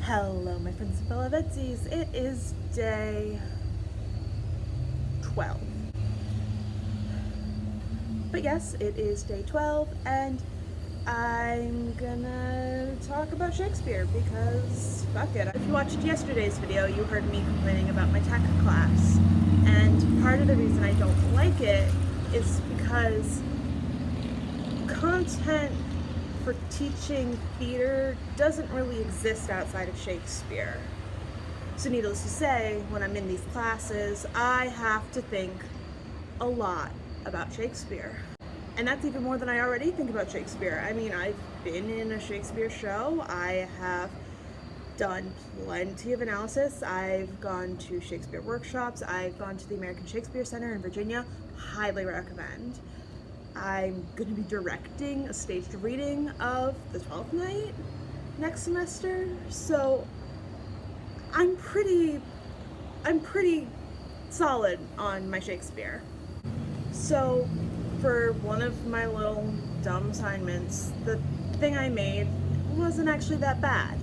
Hello my friends and fellow VEDSies, it is day 12. But yes, it is day 12 and I'm gonna talk about Shakespeare because fuck it. If you watched yesterday's video, you heard me complaining about my tech class. And part of the reason I don't like it is because content for teaching theater doesn't really exist outside of Shakespeare. So needless to say, when I'm in these classes, I have to think a lot about Shakespeare. And that's even more than I already think about Shakespeare. I mean, I've been in a Shakespeare show, I have done plenty of analysis, I've gone to Shakespeare workshops, I've gone to the American Shakespeare Center in Virginia, highly recommend. I'm going to be directing a staged reading of The Twelfth Night next semester, so I'm pretty solid on my Shakespeare. So for one of my little dumb assignments, the thing I made wasn't actually that bad.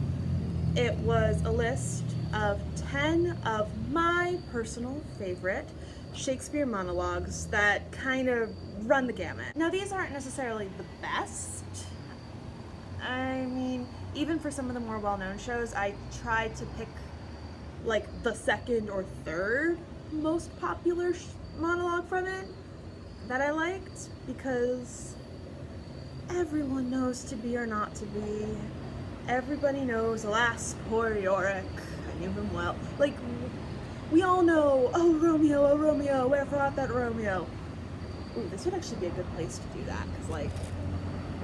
It was a list of 10 of my personal favorite Shakespeare monologues that kind of run the gamut. Now these aren't necessarily the best. I mean, even for some of the more well-known shows, I tried to pick like the second or third most popular monologue from it that I liked, because everyone knows to be or not to be. Everybody knows, alas, poor Yorick. I knew him well. Like, we all know, oh Romeo, wherefore art that Romeo? Ooh, this would actually be a good place to do that, because like,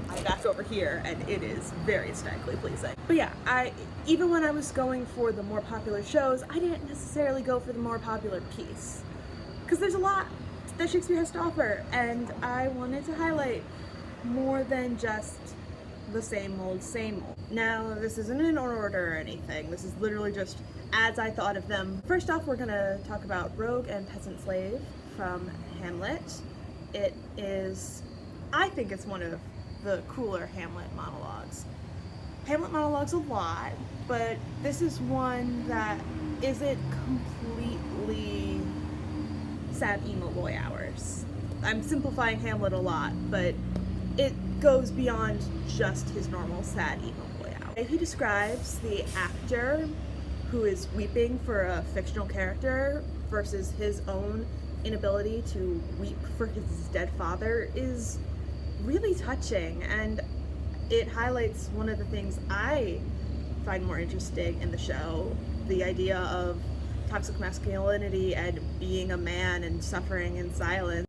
I'm back over here and it is very aesthetically pleasing. But yeah, even when I was going for the more popular shows, I didn't necessarily go for the more popular piece, because there's a lot that Shakespeare has to offer, and I wanted to highlight more than just the same old. Now, this isn't in order or anything, this is literally just as I thought of them. First off, we're gonna talk about Rogue and Peasant Slave from Hamlet. It is, I think it's one of the cooler Hamlet monologues. Hamlet monologues a lot, but this is one that isn't completely sad emo boy hours. I'm simplifying Hamlet a lot, but it goes beyond just his normal sad emo boy hour. He describes the actor who is weeping for a fictional character versus his own inability to weep for his dead father is really touching, and it highlights one of the things I find more interesting in the show, the idea of toxic masculinity and being a man and suffering in silence.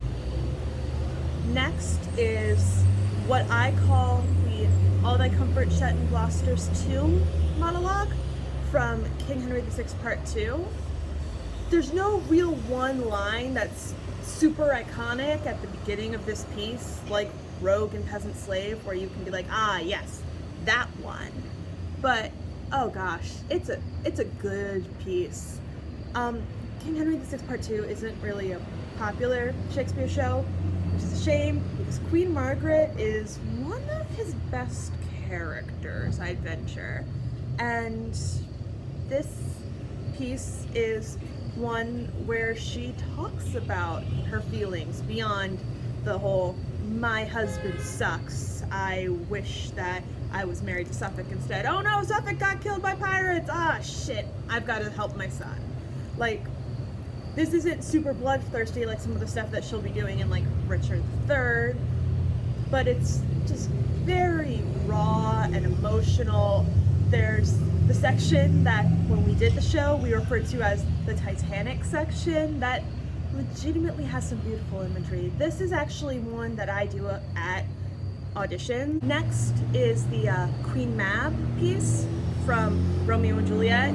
Next is what I call the All Thy Comfort Shut in Gloucester's Tomb monologue from King Henry VI Part 2. There's no real one line that's super iconic at the beginning of this piece, like Rogue and Peasant Slave, where you can be like, ah yes, that one. But oh gosh, it's a good piece. King Henry VI Part 2 isn't really a popular Shakespeare show, which is a shame, because Queen Margaret is one of his best characters, I'd venture. And this piece is one where she talks about her feelings beyond the whole, my husband sucks, I wish that I was married to Suffolk instead, oh no, Suffolk got killed by pirates, ah shit, I've got to help my son. Like, this isn't super bloodthirsty like some of the stuff that she'll be doing in like Richard III, but it's just very raw and emotional. There's the section that when we did the show we referred to as the Titanic section that legitimately has some beautiful imagery. This is actually one that I do at audition. Next is the Queen Mab piece from Romeo and Juliet.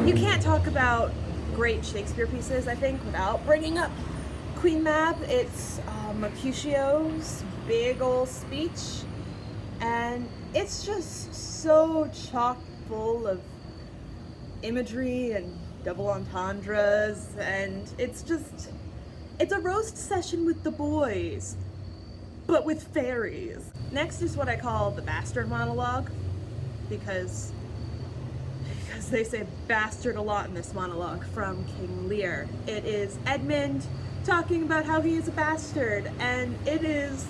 You can't talk about great Shakespeare pieces, I think, without bringing up Queen Mab. It's Mercutio's big ol' speech, and it's just so chock full of imagery and double entendres, and it's a roast session with the boys, but with fairies. Next is what I call the bastard monologue, because as they say bastard a lot in this monologue from King Lear. It is Edmund talking about how he is a bastard, and it is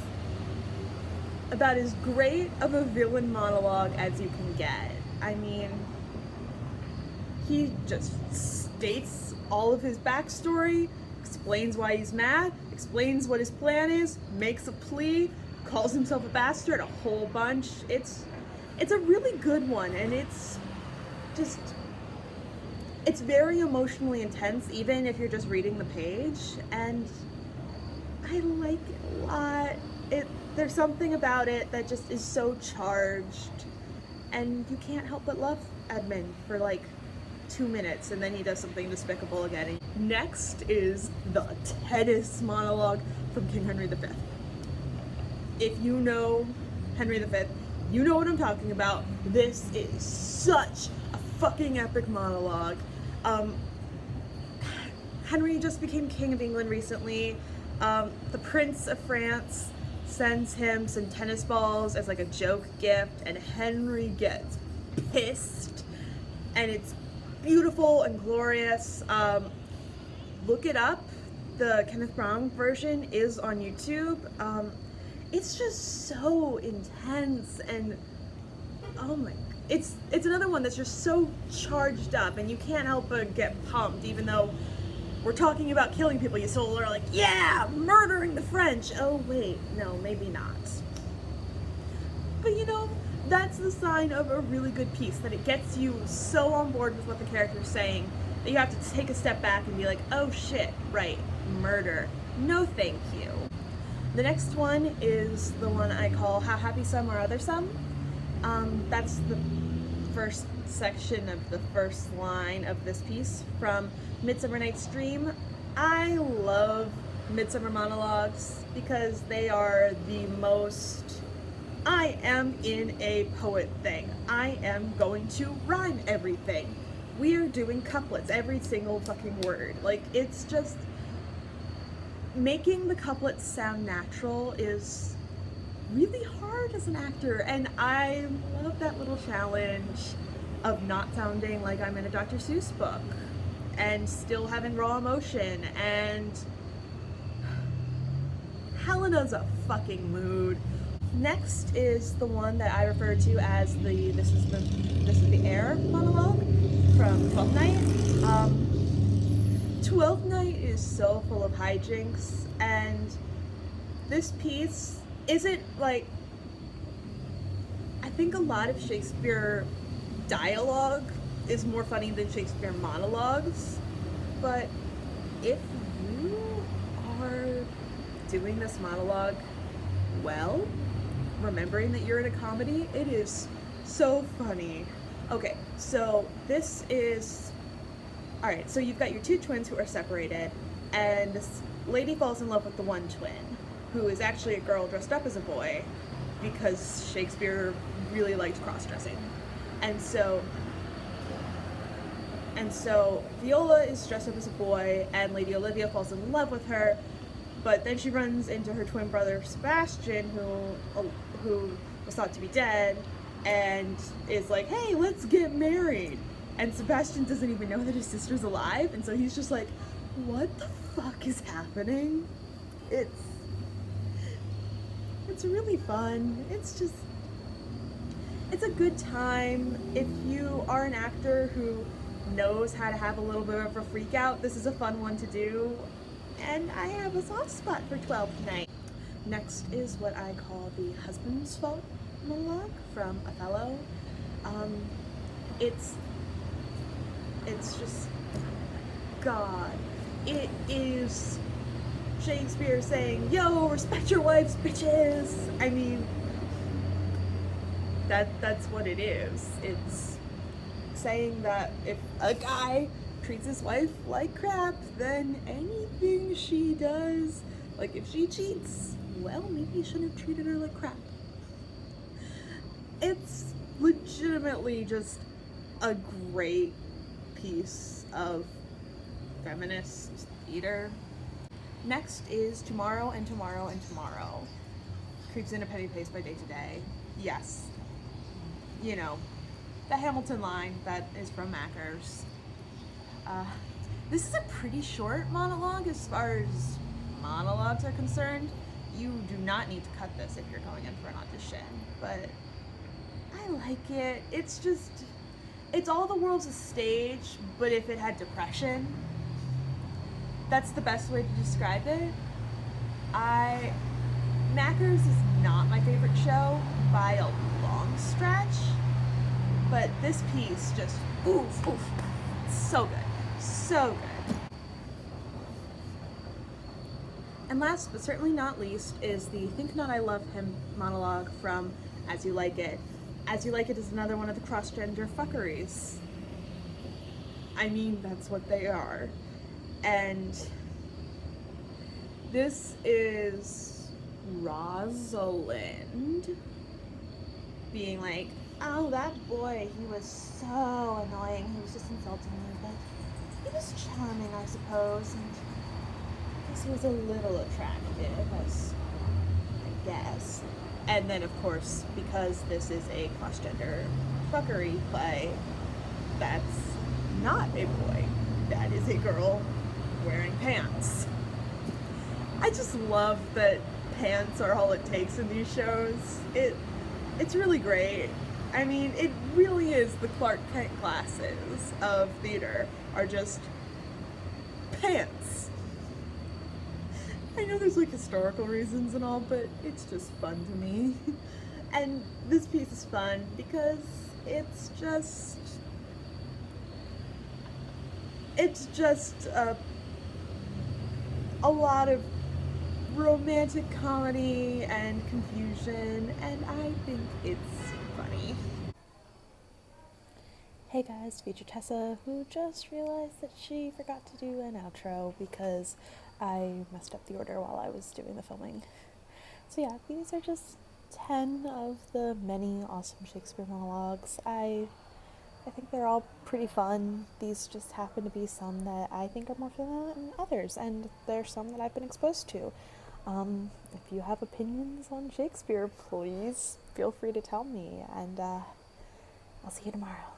about as great of a villain monologue as you can get. I mean, he just states all of his backstory, explains why he's mad, explains what his plan is, makes a plea, calls himself a bastard a whole bunch. It's a really good one, and it's very emotionally intense, even if you're just reading the page, and I like it a lot. There's something about it that just is so charged, and you can't help but love Edmund for like 2 minutes, and then he does something despicable again. Next is the tennis monologue from King Henry V. If you know Henry V, you know what I'm talking about. This is such a fucking epic monologue. Henry just became King of England recently. The Prince of France sends him some tennis balls as like a joke gift, and Henry gets pissed, and it's beautiful and glorious. Look it up. The Kenneth Brown version is on YouTube. It's just so intense, and oh my, it's another one that's just so charged up, and you can't help but get pumped, even though we're talking about killing people. You still are like, yeah, murdering the French. Oh wait, no, maybe not. But you know, that's the sign of a really good piece, that it gets you so on board with what the character's saying that you have to take a step back and be like, oh shit, right, murder. No thank you. The next one is the one I call How Happy Some Are Other Some. That's the first section of the first line of this piece from Midsummer Night's Dream. I love Midsummer monologues because they are the most I am in a poet thing. I am going to rhyme everything. We are doing couplets, every single fucking word. Like, it's just, making the couplets sound natural is really hard as an actor, and I love that little challenge of not sounding like I'm in a Dr. Seuss book and still having raw emotion. And Helena's a fucking mood. Next is the one that I refer to as the this is the air monologue from Twelfth Night. Twelfth Night is so full of hijinks, and this piece isn't like, I think a lot of Shakespeare dialogue is more funny than Shakespeare monologues, but if you are doing this monologue well, remembering that you're in a comedy, it is so funny. Okay, so this is, alright, so you've got your two twins who are separated, and this lady falls in love with the one twin, who is actually a girl dressed up as a boy, because Shakespeare really liked cross-dressing. And so Viola is dressed up as a boy, and Lady Olivia falls in love with her, but then she runs into her twin brother Sebastian, who was thought to be dead, and is like, hey, let's get married. And Sebastian doesn't even know that his sister's alive, and so he's just like, what the fuck is happening? It's really fun. It's a good time. If you are an actor who knows how to have a little bit of a freak out, this is a fun one to do. And I have a soft spot for 12th Night. Next is what I call the husband's fault monologue from Othello. It's just, God, it is Shakespeare saying, yo, respect your wives, bitches. I mean, that's what it is. It's saying that if a guy treats his wife like crap, then anything she does, like if she cheats, well, maybe you shouldn't have treated her like crap. It's legitimately just a great piece of feminist theater. Next is Tomorrow and Tomorrow and Tomorrow. Creeps in a penny pace by day to day. Yes, you know, the Hamilton line that is from Mackers. This is a pretty short monologue as far as monologues are concerned. You do not need to cut this if you're going in for an audition, but I like it. It's all the world's a stage, but if it had depression, that's the best way to describe it. Mackers is not my favorite show by a long stretch, but this piece just, oof, so good, so good. And last but certainly not least is the Think Not I Love Him monologue from As You Like It. As You Like It is another one of the cross-gender fuckeries. I mean, that's what they are. And this is Rosalind being like, oh, that boy, he was so annoying. He was just insulting me, but he was charming, I suppose, and I guess he was a little attractive, I guess. And then, of course, because this is a cross-gender fuckery play, that's not a boy. That is a girl wearing pants. I just love that pants are all it takes in these shows. It's really great. I mean, it really is the Clark Kent classes of theater are just pants. I know there's like historical reasons and all, but it's just fun to me. And this piece is fun because it's just a lot of romantic comedy and confusion, and I think it's funny. Hey guys, Future Tessa, who just realized that she forgot to do an outro because I messed up the order while I was doing the filming. So yeah, these are just 10 of the many awesome Shakespeare monologues. I think they're all pretty fun. These just happen to be some that I think are more fun than others, and there's some that I've been exposed to. If you have opinions on Shakespeare, please feel free to tell me, and I'll see you tomorrow.